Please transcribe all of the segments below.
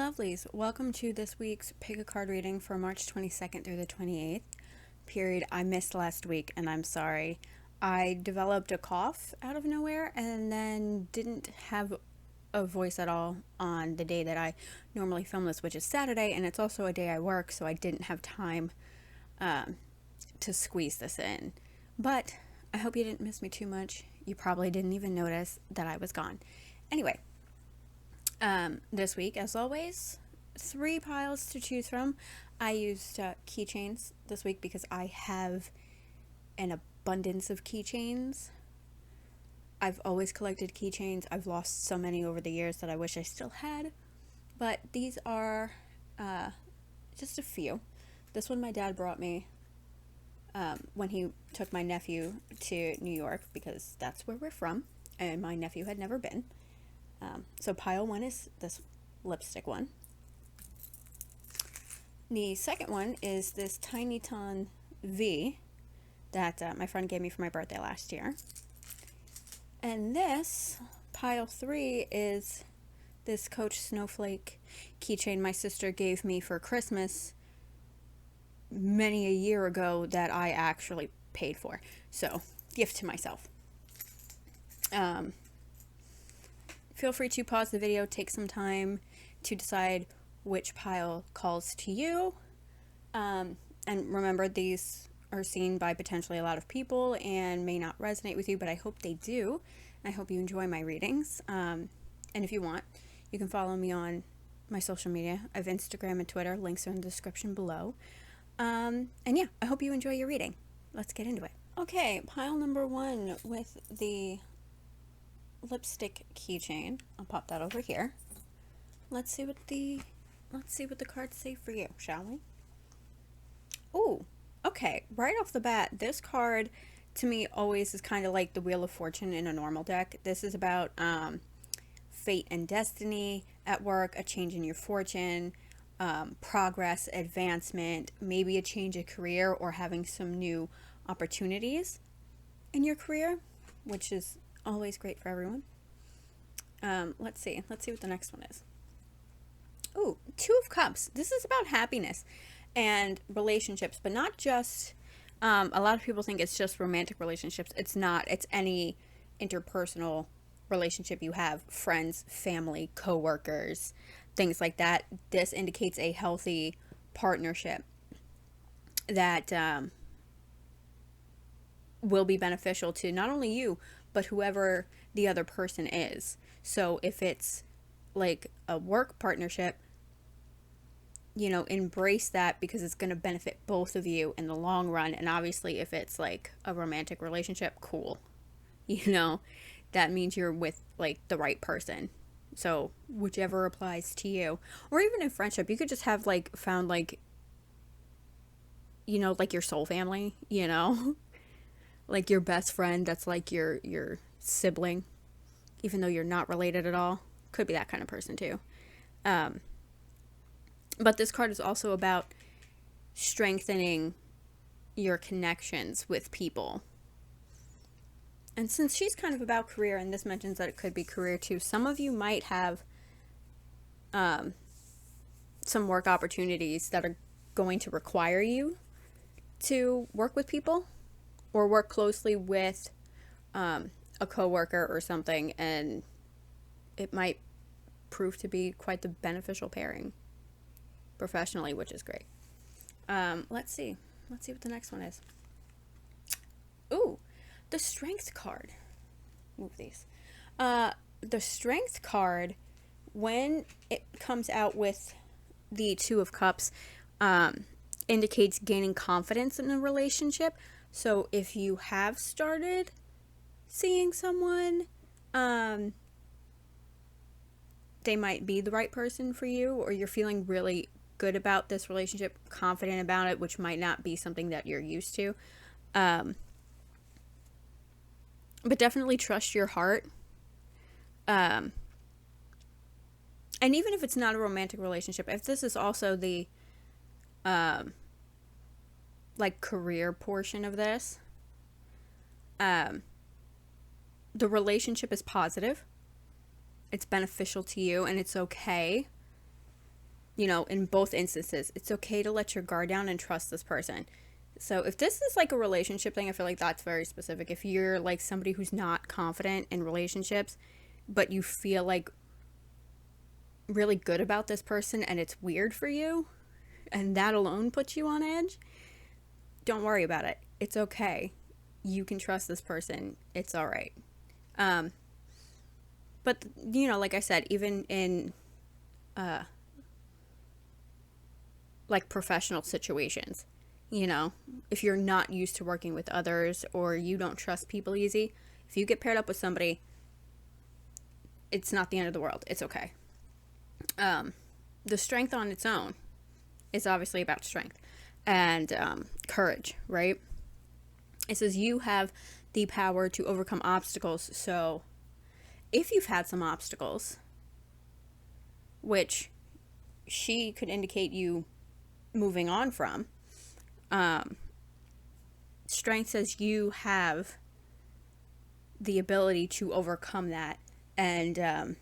Lovelies, welcome to this week's Pick a Card reading for March 22nd through the 28th. Period. I missed last week and I'm sorry. I developed a cough out of nowhere and then didn't have a voice at all on the day that I normally film this, which is Saturday, and it's also a day I work, so I didn't have time to squeeze this in. But I hope you didn't miss me too much. You probably didn't even notice that I was gone. Anyway, this week, as always, 3 piles to choose from. I used keychains this week because I have an abundance of keychains. I've always collected keychains. I've lost so many over the years that I wish I still had. But these are just a few. This one my dad brought me when he took my nephew to New York, because that's where we're from, and my nephew had never been. So pile 1 is this lipstick one. The second one is this Tiny Ton V that my friend gave me for my birthday last year. And this, pile 3, is this Coach Snowflake keychain my sister gave me for Christmas many a year ago that I actually paid for. So, gift to myself. Feel free to pause the video, take some time to decide which pile calls to you. And remember, these are seen by potentially a lot of people and may not resonate with you, but I hope they do. I hope you enjoy my readings. And if you want, you can follow me on my social media. I have Instagram and Twitter. Links are in the description below. And yeah, I hope you enjoy your reading. Let's get into it. Okay, pile number 1 with the lipstick keychain. I'll pop that over here. Let's see what the cards say for you, shall we? Ooh, okay. Right off the bat, this card to me always is kind of like the Wheel of Fortune in a normal deck. This is about fate and destiny at work, a change in your fortune, progress, advancement, maybe a change of career or having some new opportunities in your career, which is always great for everyone. Let's see what the next one is. Ooh, 2 of Cups. This is about happiness and relationships, but not just, a lot of people think it's just romantic relationships. It's not. It's any interpersonal relationship you have, friends, family, co-workers, things like that. This indicates a healthy partnership that will be beneficial to not only you, but whoever the other person is. So if it's like a work partnership, embrace that because it's going to benefit both of you in the long run. And obviously if it's like a romantic relationship, cool. That means you're with like the right person. So whichever applies to you. Or even in friendship, you could just have like found like, like your soul family, like your best friend that's like your sibling, even though you're not related at all. Could be that kind of person too. But this card is also about strengthening your connections with people. And since she's kind of about career, and this mentions that it could be career too, some of you might have some work opportunities that are going to require you to work with people or work closely with a coworker or something, and it might prove to be quite the beneficial pairing professionally, which is great. Let's see what the next one is. Ooh, the Strength card. Move these. The Strength card, when it comes out with the 2 of Cups, indicates gaining confidence in a relationship. So if you have started seeing someone, they might be the right person for you, or you're feeling really good about this relationship, confident about it, which might not be something that you're used to. But definitely trust your heart. And even if it's not a romantic relationship, if this is also the like career portion of this, the relationship is positive, it's beneficial to you, and it's okay in both instances, it's okay to let your guard down and trust this person. So if this is like a relationship thing, I feel like that's very specific. If you're like somebody who's not confident in relationships, but you feel like really good about this person and it's weird for you, and that alone puts you on edge, don't worry about it. It's okay. You can trust this person. It's all right. But, like I said, even in like professional situations, if you're not used to working with others or you don't trust people easy, if you get paired up with somebody, it's not the end of the world. It's okay. The strength on its own is obviously about strength and courage, right? It says you have the power to overcome obstacles. So if you've had some obstacles, which she could indicate you moving on from, strength says you have the ability to overcome that and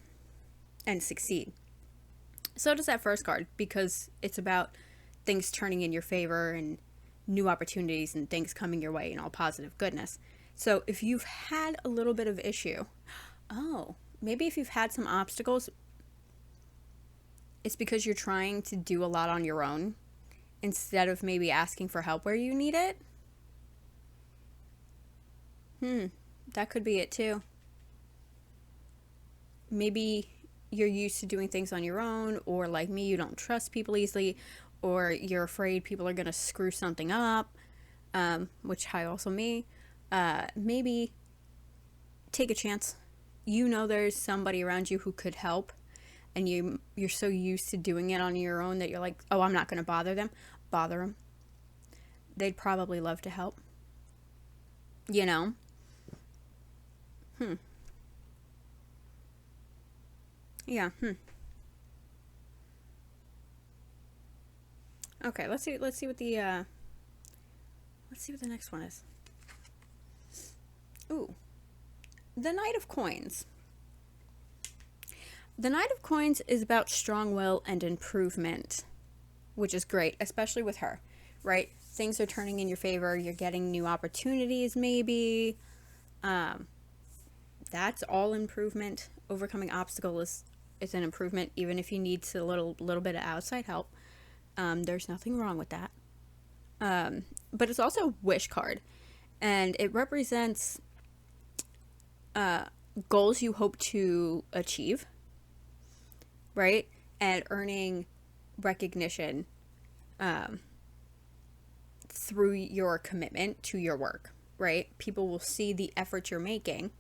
succeed. So does that first card, because it's about things turning in your favor and new opportunities and things coming your way and all positive goodness. So if you've had a little bit of issue, maybe if you've had some obstacles, it's because you're trying to do a lot on your own instead of maybe asking for help where you need it. That could be it too. Maybe you're used to doing things on your own, or like me, you don't trust people easily, or you're afraid people are going to screw something up, which I also me. Maybe take a chance. There's somebody around you who could help, and you're so used to doing it on your own that you're like, oh, I'm not going to bother them. Bother them. They'd probably love to help. Yeah. Okay, let's see what the next one is. Ooh. The Knight of Coins. The Knight of Coins is about strong will and improvement, which is great, especially with her, right? Things are turning in your favor. You're getting new opportunities, maybe. That's all improvement. Overcoming obstacles is an improvement, even if you need a little bit of outside help. There's nothing wrong with that. But it's also a wish card, and it represents goals you hope to achieve, right? And earning recognition through your commitment to your work, right? People will see the effort you're making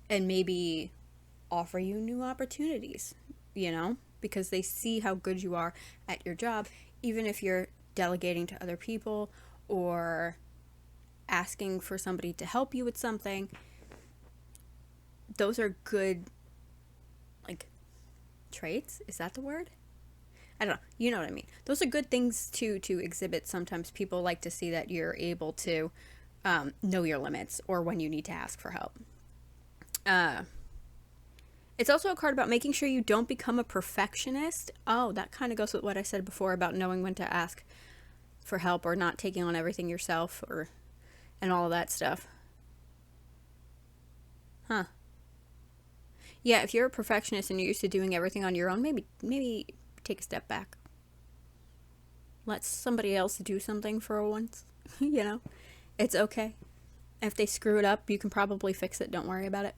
and maybe offer you new opportunities, because they see how good you are at your job, even if you're delegating to other people or asking for somebody to help you with something. Those are good, like, traits. Is that the word? I don't know. You know what I mean. Those are good things to exhibit. Sometimes people like to see that you're able to know your limits or when you need to ask for help. It's also a card about making sure you don't become a perfectionist. Oh, that kind of goes with what I said before about knowing when to ask for help or not taking on everything yourself and all of that stuff. Yeah, if you're a perfectionist and you're used to doing everything on your own, maybe take a step back. Let somebody else do something for once. It's okay. If they screw it up, you can probably fix it. Don't worry about it.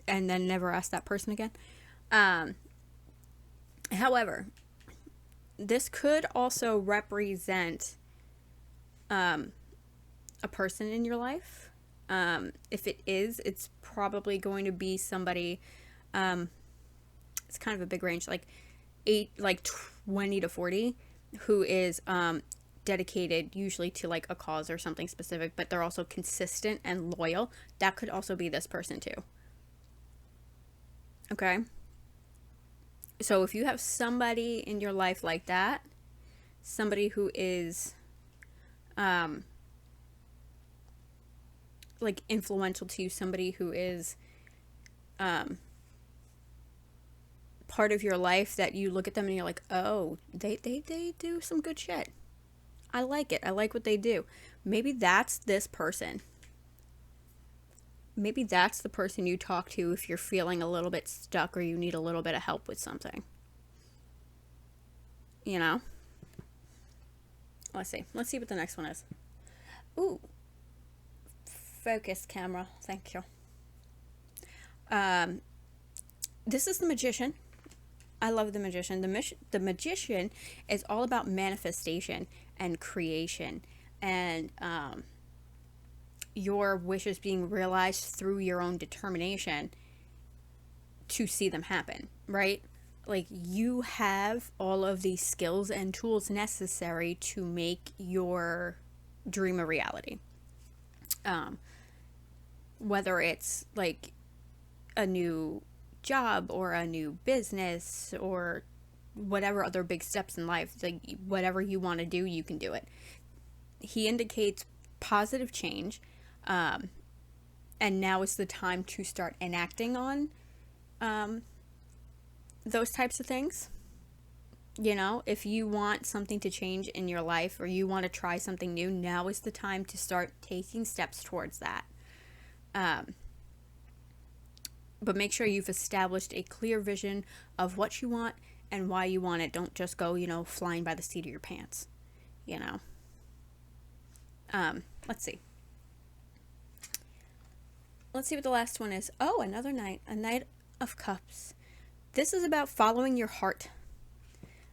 And then never ask that person again. However, this could also represent a person in your life. If it is, it's probably going to be somebody. It's kind of a big range, like 20 to 40, who is dedicated usually to like a cause or something specific, but they're also consistent and loyal. That could also be this person too. Okay. So if you have somebody in your life like that, somebody who is like influential to you, somebody who is part of your life that you look at them and you're like, oh, they do some good shit. I like it. I like what they do. Maybe that's this person. Maybe that's the person you talk to if you're feeling a little bit stuck or you need a little bit of help with something. You know? Let's see what the next one is. Ooh. Focus, camera. Thank you. This is the Magician. I love the Magician. The Magician is all about manifestation and creation and your wishes being realized through your own determination to see them happen, right? Like, you have all of these skills and tools necessary to make your dream a reality. Whether it's like a new job or a new business or whatever other big steps in life, like whatever you want to do, you can do it. He indicates positive change, and now is the time to start enacting on those types of things. You know, if you want something to change in your life or you want to try something new, now is the time to start taking steps towards that. But make sure you've established a clear vision of what you want and why you want it. Don't just go, flying by the seat of your pants, Let's see. Let's see what the last one is. Oh, another knight. A Knight of Cups. This is about following your heart.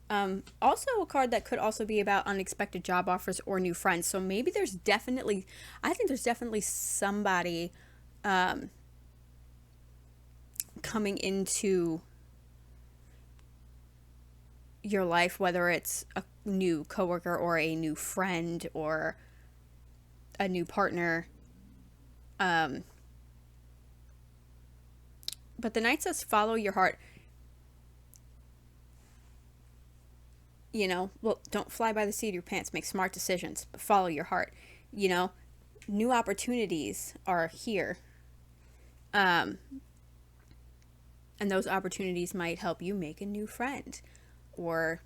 Also a card that could also be about unexpected job offers or new friends. So maybe I think there's definitely somebody coming into your life, whether it's a new coworker or a new friend or a new partner. But the Knight says follow your heart. Well, don't fly by the seat of your pants. Make smart decisions, but follow your heart. New opportunities are here. And those opportunities might help you make a new friend or,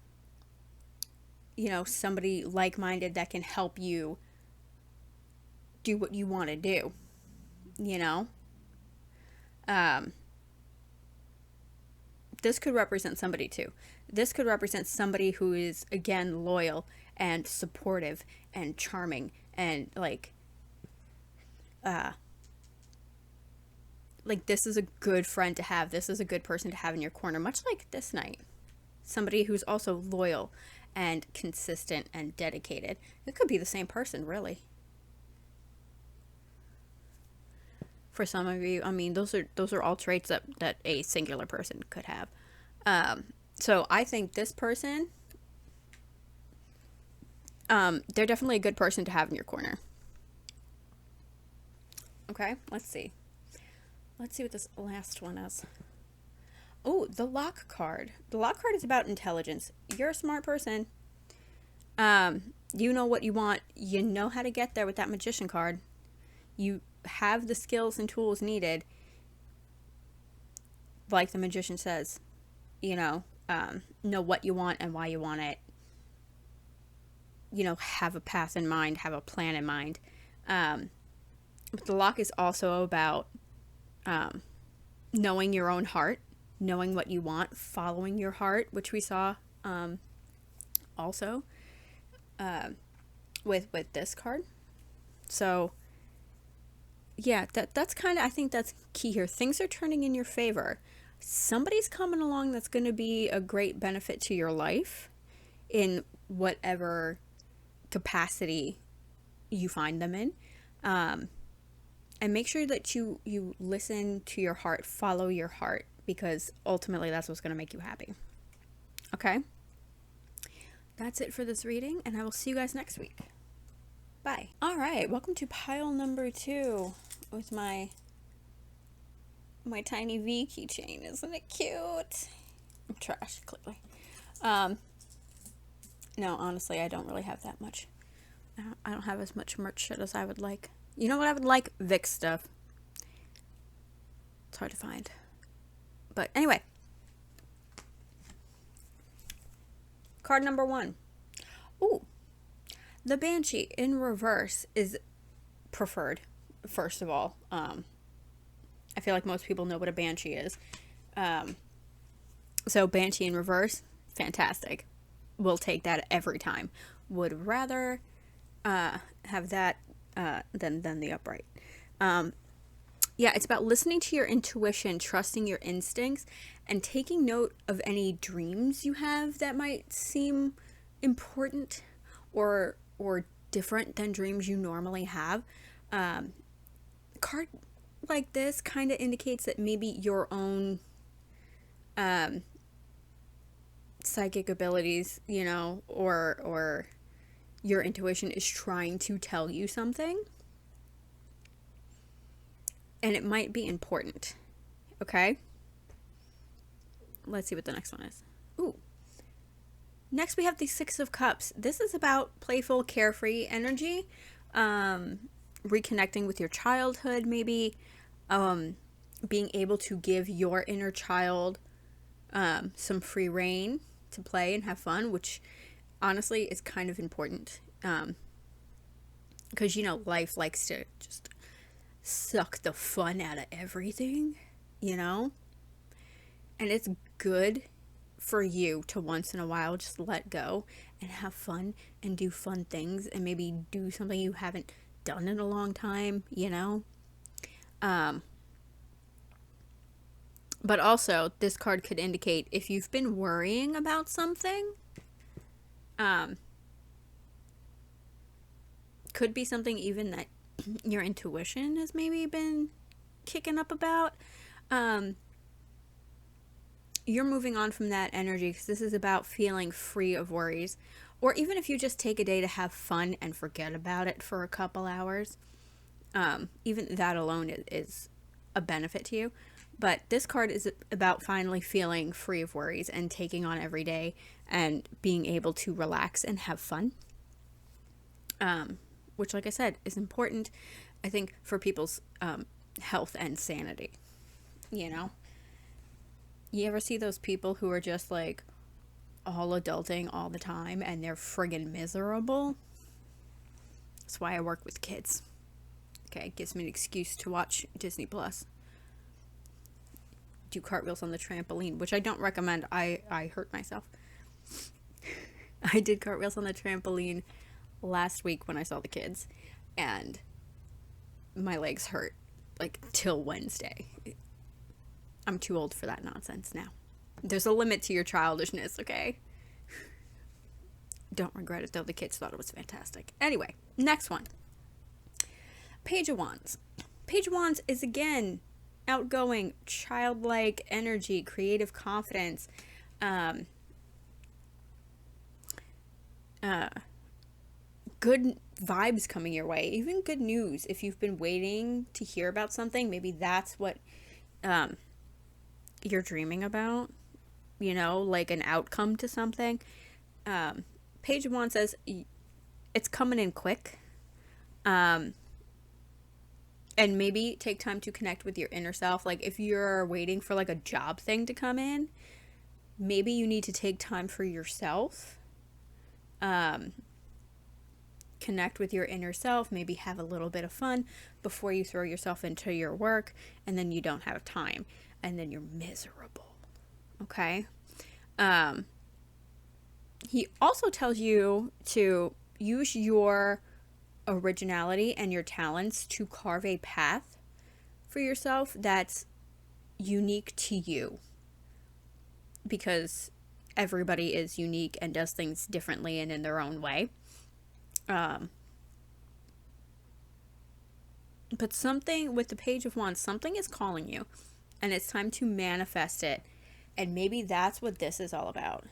somebody like-minded that can help you do what you want to do, This could represent somebody too. This could represent somebody who is, again, loyal and supportive and charming and this is a good friend to have. This is a good person to have in your corner, much like this Knight. Somebody who's also loyal and consistent and dedicated. It could be the same person, really. For some of you, those are all traits that a singular person could have. So I think this person, they're definitely a good person to have in your corner. Okay, let's see. Let's see what this last one is. Oh, the Lock card. The Lock card is about intelligence. You're a smart person. You know what you want. You know how to get there with that Magician card. You have the skills and tools needed. Like the Magician says, know what you want and why you want it. Have a path in mind, have a plan in mind. But the Lock is also about knowing your own heart, knowing what you want, following your heart, which we saw also with this card. So yeah, that's kind of, I think that's key here. Things are turning in your favor. Somebody's coming along that's going to be a great benefit to your life in whatever capacity you find them in. And make sure that you listen to your heart, follow your heart, because ultimately that's what's going to make you happy. Okay? That's it for this reading, and I will see you guys next week. Bye. All right, welcome to pile number 2 with my tiny V keychain. Isn't it cute? I'm trash, clearly. No, honestly, I don't really have that much. I don't have as much merch shit as I would like. You know what I would like? Vic stuff. It's hard to find. But anyway, Card number 1. Ooh, the Banshee in reverse is preferred, first of all. I feel like most people know what a Banshee is. So Banshee in reverse, fantastic. We'll take that every time. Would rather have that than the upright. Yeah, it's about listening to your intuition, trusting your instincts, and taking note of any dreams you have that might seem important or different than dreams you normally have. Card like this kind of indicates that maybe your own psychic abilities, or your intuition is trying to tell you something. And it might be important. Okay? Let's see what the next one is. Ooh. Next we have the Six of Cups. This is about playful, carefree energy. Reconnecting with your childhood, maybe. Being able to give your inner child some free reign to play and have fun, which honestly is kind of important. Because, life likes to just suck the fun out of everything, And it's good for you to once in a while just let go and have fun and do fun things and maybe do something you haven't done in a long time, But also, this card could indicate if you've been worrying about something, could be something even that your intuition has maybe been kicking up about. You're moving on from that energy because this is about feeling free of worries. Or even if you just take a day to have fun and forget about it for a couple hours, even that alone is a benefit to you. But this card is about finally feeling free of worries and taking on every day and being able to relax and have fun. Which, like I said, is important, I think, for people's health and sanity. You ever see those people who are just like all adulting all the time and they're friggin' miserable? That's why I work with kids. Okay, it gives me an excuse to watch Disney Plus. Do cartwheels on the trampoline, which I don't recommend. I hurt myself. I did cartwheels on the trampoline last week when I saw the kids, and my legs hurt like till Wednesday. I'm too old for that nonsense now. There's a limit to your childishness, okay? Don't regret it though, the kids thought it was fantastic. Anyway, next one. Page of Wands. Page of Wands is again outgoing, childlike energy, creative confidence, good vibes coming your way, even good news. If you've been waiting to hear about something, maybe that's what you're dreaming about, like an outcome to something. Page of Wands says it's coming in quick. And maybe take time to connect with your inner self. Like if you're waiting for like a job thing to come in, maybe you need to take time for yourself. Connect with your inner self, maybe have a little bit of fun before you throw yourself into your work, and then you don't have time, and then you're miserable. Okay? He also tells you to use your originality and your talents to carve a path for yourself that's unique to you, because everybody is unique and does things differently and in their own way. But something with the Page of Wands, something is calling you, and it's time to manifest it. And maybe that's what this is all about.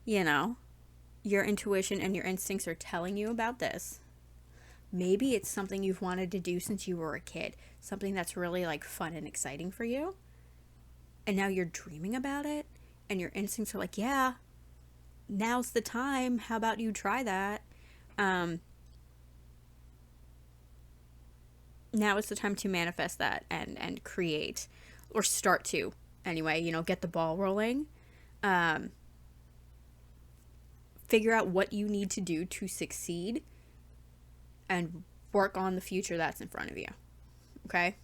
Your intuition and your instincts are telling you about this. Maybe it's something you've wanted to do since you were a kid, something that's really like fun and exciting for you. And now you're dreaming about it, and your instincts are like, yeah, now's the time. How about you try that? Now is the time to manifest that and create, or start to anyway, get the ball rolling. figure out what you need to do to succeed and work on the future that's in front of you. Okay?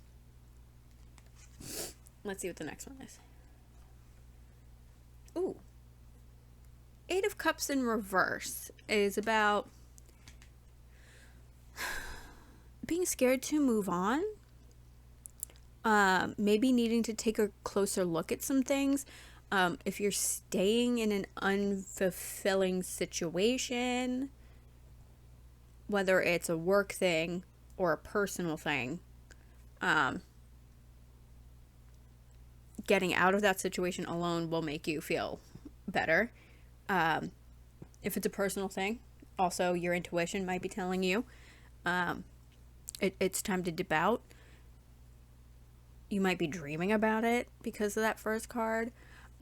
Let's see what the next one is. Ooh. Eight of Cups in reverse is about being scared to move on. Maybe needing to take a closer look at some things. If you're staying in an unfulfilling situation, whether it's a work thing or a personal thing, getting out of that situation alone will make you feel better. If it's a personal thing, also your intuition might be telling you it's time to dip out. You might be dreaming about it because of that first card.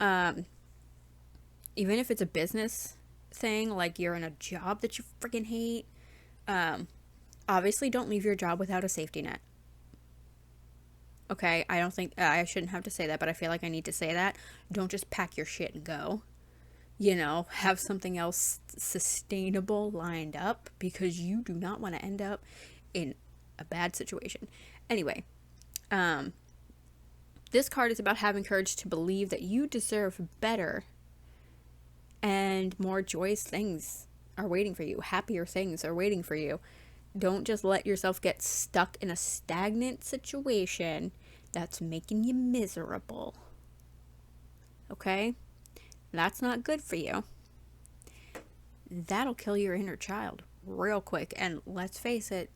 Even if it's a business thing, like you're in a job that you freaking hate, obviously don't leave your job without a safety net. Okay, I don't think, I shouldn't have to say that, but I feel like I need to say that. Don't just pack your shit and go. You know, have something else sustainable lined up, because you do not want to end up in a bad situation. Anyway, this card is about having courage to believe that you deserve better and more joyous things are waiting for you. Happier things are waiting for you. Don't just let yourself get stuck in a stagnant situation that's making you miserable. Okay? That's not good for you. That'll kill your inner child real quick. And let's face it,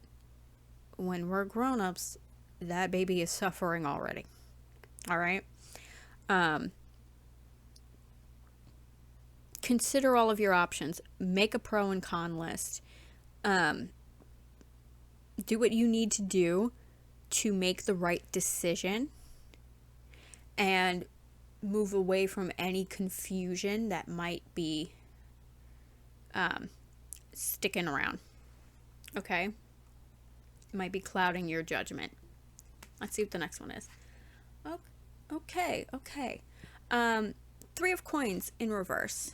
when we're grown-ups, that baby is suffering already. All right? Consider all of your options. Make a pro and con list. Do what you need to do to make the right decision, and move away from any confusion that might be sticking around. Okay? It might be clouding your judgment. Let's see what the next one is. Okay. Three of Coins in reverse.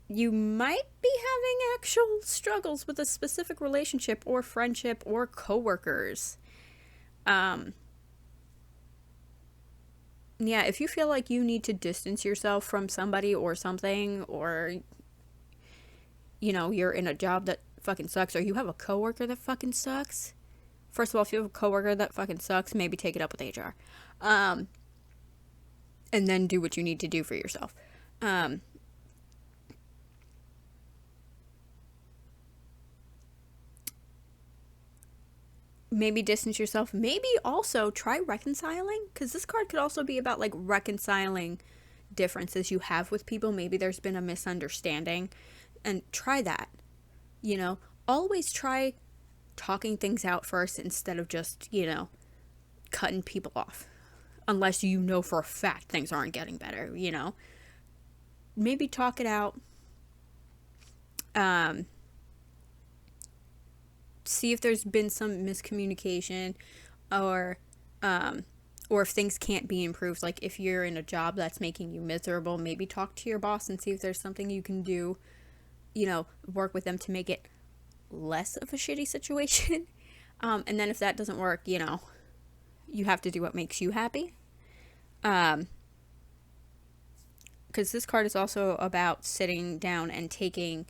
You might be having actual struggles with a specific relationship or friendship or coworkers. Yeah, if you feel like you need to distance yourself from somebody or something, or, you know, you're in a job that fucking sucks, or you have a coworker that fucking sucks. First of all, if you have a coworker that fucking sucks, maybe take it up with HR. And then do what you need to do for yourself. Maybe distance yourself. Maybe also try reconciling, because this card could also be about, like, reconciling differences you have with people. Maybe there's been a misunderstanding, and try that. You know, always try talking things out first instead of just, you know, cutting people off. Unless you know for a fact things aren't getting better, you know. Maybe talk it out. See if there's been some miscommunication, or if things can't be improved. Like, if you're in a job that's making you miserable, maybe talk to your boss and see if there's something you can do, you know, work with them to make it less of a shitty situation. And then if that doesn't work, you know, you have to do what makes you happy. Because this card is also about sitting down and taking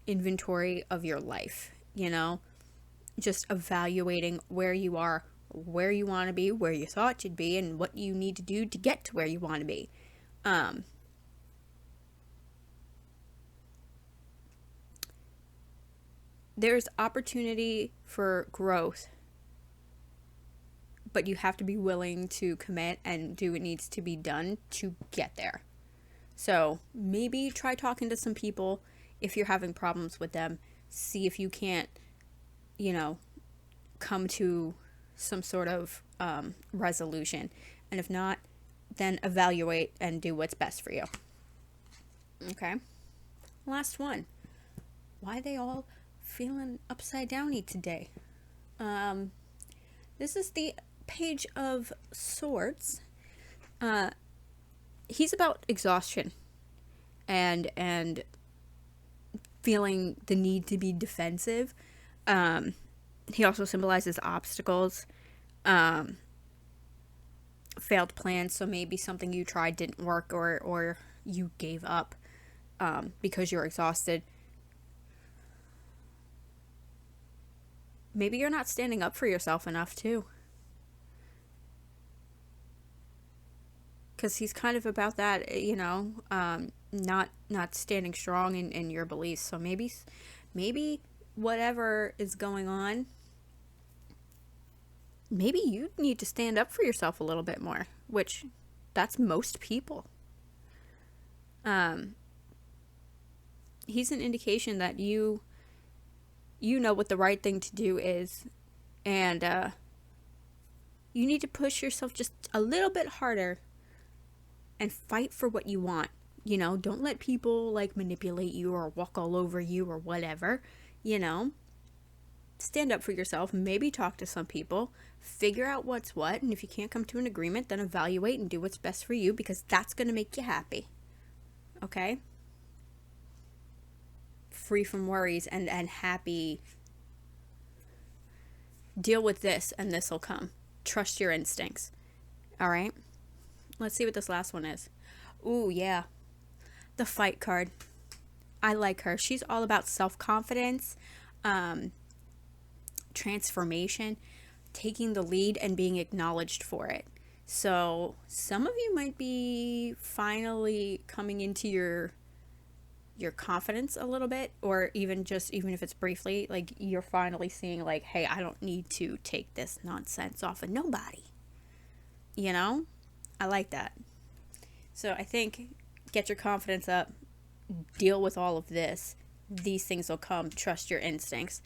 inventory of your life, you know, just evaluating where you are, where you want to be, where you thought you'd be, and what you need to do to get to where you want to be. There's opportunity for growth, but you have to be willing to commit and do what needs to be done to get there. So maybe try talking to some people if you're having problems with them. See if you can't, you know, come to some sort of resolution. And if not, then evaluate and do what's best for you. Okay? Last one. Why are they all feeling upside downy today? This is the Page of Swords. He's about exhaustion. and feeling the need to be defensive. He also symbolizes obstacles, failed plans. So maybe something you tried didn't work, or you gave up because you're exhausted. Maybe you're not standing up for yourself enough too. Because he's kind of about that, not standing strong in your beliefs. So maybe whatever is going on, maybe you need to stand up for yourself a little bit more, which that's most people. He's an indication that you know what the right thing to do is, and you need to push yourself just a little bit harder and fight for what you want. Don't let people like manipulate you or walk all over you or whatever. Stand up for yourself, maybe talk to some people, figure out what's what, and if you can't come to an agreement, then evaluate and do what's best for you, because that's going to make you happy. Okay? Free from worries and happy. Deal with this and this will come. Trust your instincts. All right? Let's see what this last one is. Ooh, yeah. The Fight card. I like her. She's all about self-confidence, transformation, taking the lead and being acknowledged for it. So some of you might be finally coming into your confidence a little bit, or even if it's briefly, like you're finally seeing like, hey, I don't need to take this nonsense off of nobody. I like that. So I think get your confidence up, deal with all of this. These things will come. Trust your instincts,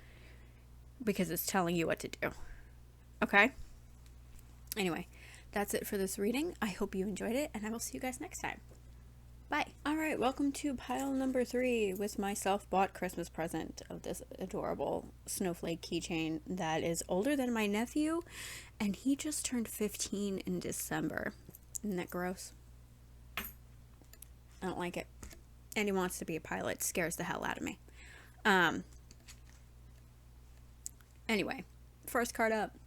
because it's telling you what to do. Okay? Anyway, that's it for this reading. I hope you enjoyed it, and I will see you guys next time. Bye. All right, welcome to pile number 3 with my self-bought Christmas present of this adorable snowflake keychain that is older than my nephew, and he just turned 15 in December. Isn't that gross? I don't like it. And he wants to be a pilot. Scares the hell out of me. Anyway, first card up.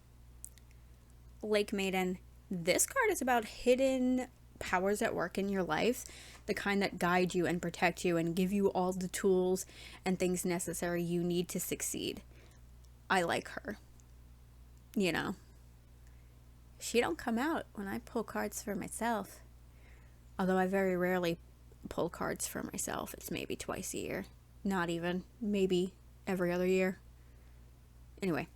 Lake Maiden. This card is about hidden powers at work in your life, the kind that guide you and protect you and give you all the tools and things necessary you need to succeed. I like her. She don't come out when I pull cards for myself. Although I very rarely pull cards for myself. It's maybe twice a year. Not even. Maybe every other year. Anyway.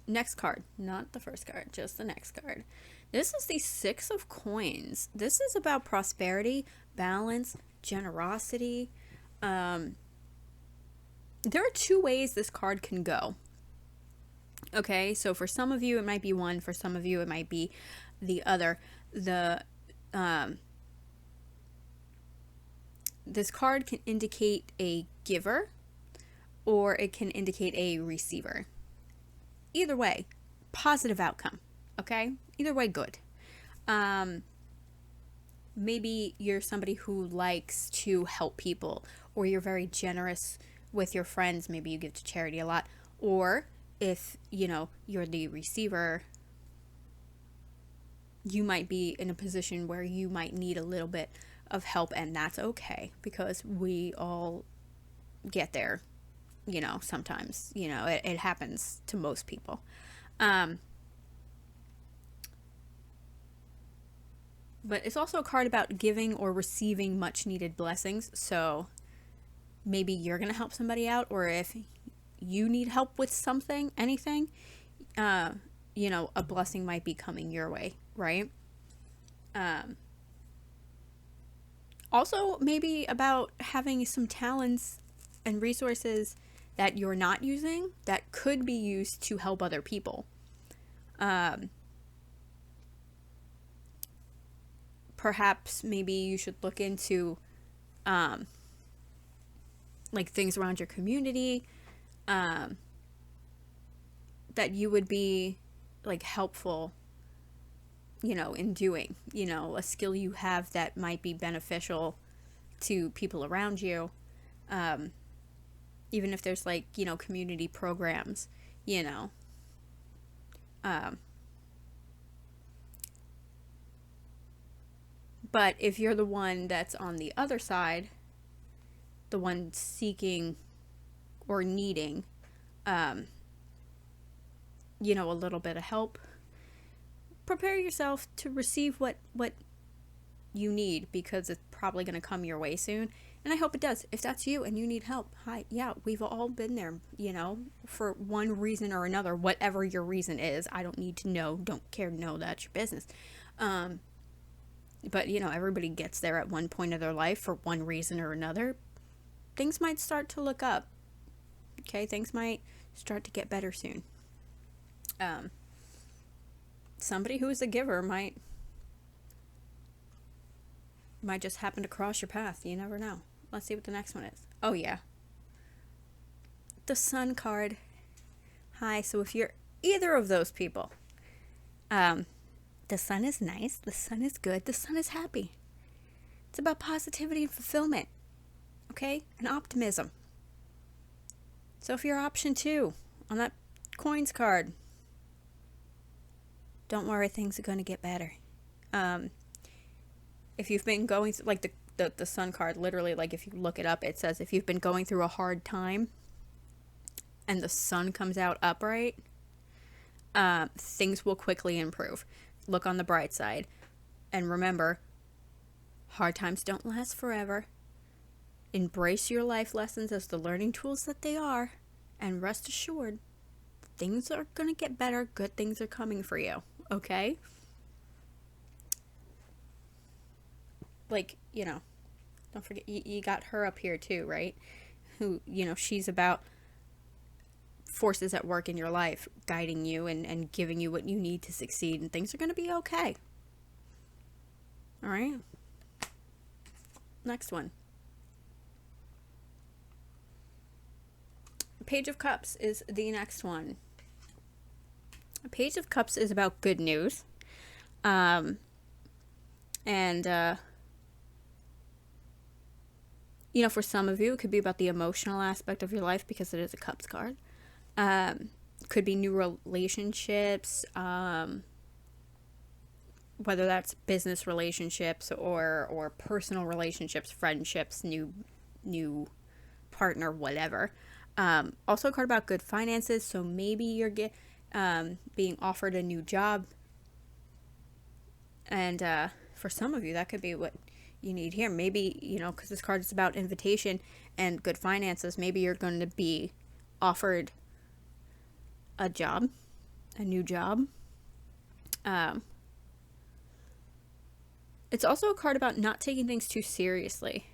Next card. Not the first card, just the next card. This is the 6 of Coins. This is about prosperity, balance, generosity. There are 2 ways this card can go. Okay, so for some of you it might be one, for some of you it might be the other. This card can indicate a giver, or it can indicate a receiver. Either way, positive outcome. Okay? Either way, good. Maybe you're somebody who likes to help people, or you're very generous with your friends. Maybe you give to charity a lot. Or if, you're the receiver, you might be in a position where you might need a little bit of help, and that's okay, because we all get there, sometimes, it happens to most people. But it's also a card about giving or receiving much needed blessings. So maybe you're going to help somebody out, or if you need help with something, anything, a blessing might be coming your way, right? Also, maybe about having some talents and resources that you're not using that could be used to help other people. Perhaps maybe you should look into like things around your community that you would be like helpful, in doing, a skill you have that might be beneficial to people around you. Even if there's like, community programs, but if you're the one that's on the other side, the one seeking or needing, a little bit of help, prepare yourself to receive what you need, because it's probably going to come your way soon. And I hope it does. If that's you and you need help, hi, yeah, we've all been there, for one reason or another, whatever your reason is. I don't need to know, don't care to know, that's your business. But, everybody gets there at one point of their life for one reason or another. Things might start to look up. Okay, things might start to get better soon. Somebody who is a giver might just happen to cross your path. You never know. Let's see what the next one is. Oh, yeah. The Sun card. Hi, so if you're either of those people, the Sun is nice, the Sun is good, the Sun is happy. It's about positivity and fulfillment, okay? And optimism. So if you're option 2 on that coins card, don't worry, things are going to get better. If you've been going through, like the Sun card, literally, like if you look it up, it says if you've been going through a hard time and the Sun comes out upright, things will quickly improve. Look on the bright side. And remember, hard times don't last forever. Embrace your life lessons as the learning tools that they are. And rest assured, things are going to get better. Good things are coming for you. Okay? Like, don't forget, you got her up here too, right? Who, she's about forces at work in your life, guiding you and giving you what you need to succeed, and things are going to be okay. All right? Next one. Page of Cups is the next one. Page of Cups is about good news. For some of you, it could be about the emotional aspect of your life because it is a Cups card. Could be new relationships, whether that's business relationships or personal relationships, friendships, new partner, whatever. Also a card about good finances, so maybe you're being offered a new job. And for some of you, that could be what you need here. Maybe, because this card is about invitation and good finances, maybe you're going to be offered a job, a new job. It's also a card about not taking things too seriously.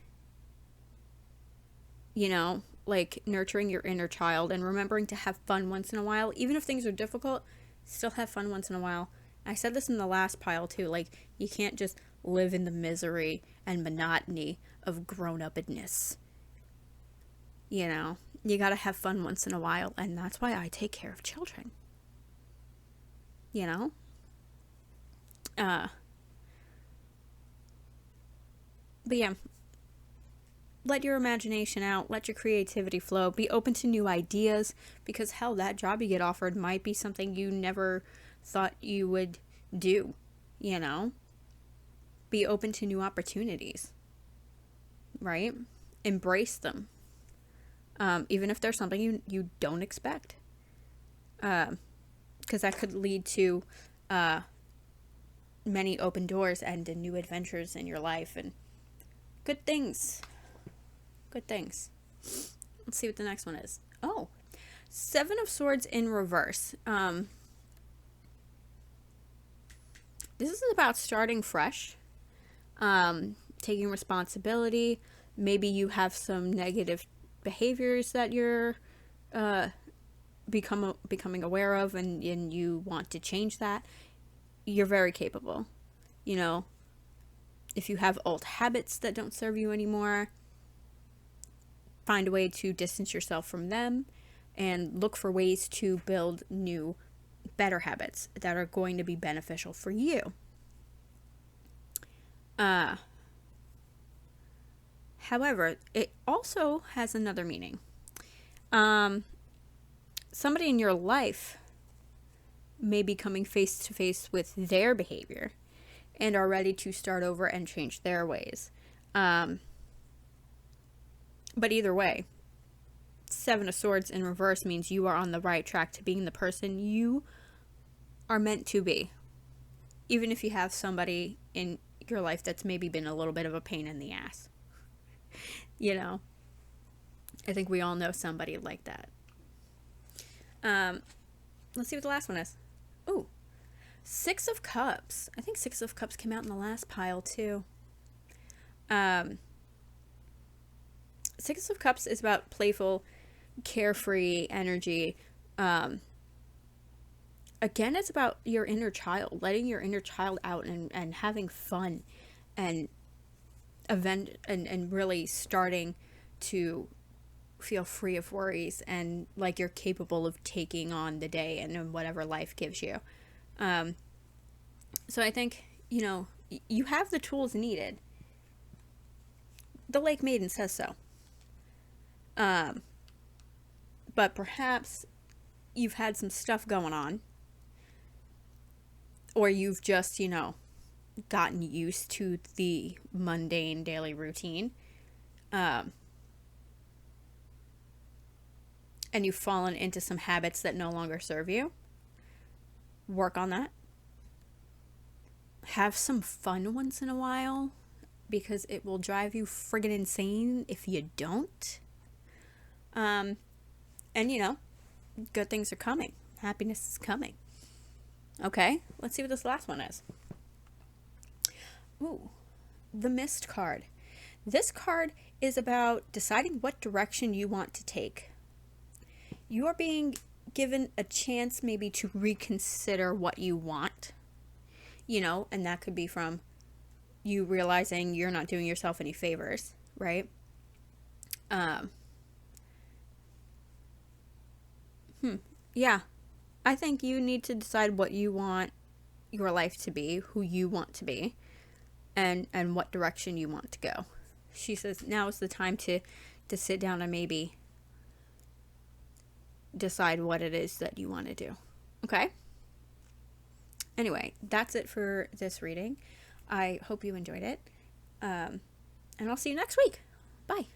Like nurturing your inner child and remembering to have fun once in a while. Even if things are difficult, still have fun once in a while. I said this in the last pile too. Like, you can't just live in the misery and monotony of grown-upness. You gotta have fun once in a while, and that's why I take care of children. But yeah, let your imagination out, let your creativity flow, be open to new ideas, because hell, that job you get offered might be something you never thought you would do, Be open to new opportunities, right? Embrace them. Even if there's something you don't expect. Because that could lead to many open doors and new adventures in your life and good things. Good things. Let's see what the next one is. Oh, 7 of Swords in reverse. This is about starting fresh, taking responsibility. Maybe you have some negative behaviors that you're becoming aware of, and you want to change that. You're very capable. If you have old habits that don't serve you anymore, find a way to distance yourself from them and look for ways to build new, better habits that are going to be beneficial for you. However, it also has another meaning. Somebody in your life may be coming face to face with their behavior and are ready to start over and change their ways. But either way, Seven of Swords in reverse means you are on the right track to being the person you are meant to be. Even if you have somebody in your life that's maybe been a little bit of a pain in the ass. You know? I think we all know somebody like that. Let's see what the last one is. Ooh. Six of Cups. I think Six of Cups came out in the last pile too. Six of Cups is about playful, carefree energy. Again, it's about your inner child, letting your inner child out and having fun and really starting to feel free of worries and like you're capable of taking on the day and whatever life gives you. So I think, you have the tools needed. The Lake Maiden says so. But perhaps you've had some stuff going on, or you've just, gotten used to the mundane daily routine. And you've fallen into some habits that no longer serve you. Work on that. Have some fun once in a while, because it will drive you friggin' insane if you don't. And good things are coming. Happiness is coming. Okay, let's see what this last one is. Ooh, the Mist card. This card is about deciding what direction you want to take. You are being given a chance maybe to reconsider what you want, and that could be from you realizing you're not doing yourself any favors, right? Yeah, I think you need to decide what you want your life to be, who you want to be, and what direction you want to go. She says now is the time to sit down and maybe decide what it is that you want to do. Okay? Anyway, that's it for this reading. I hope you enjoyed it. And I'll see you next week. Bye.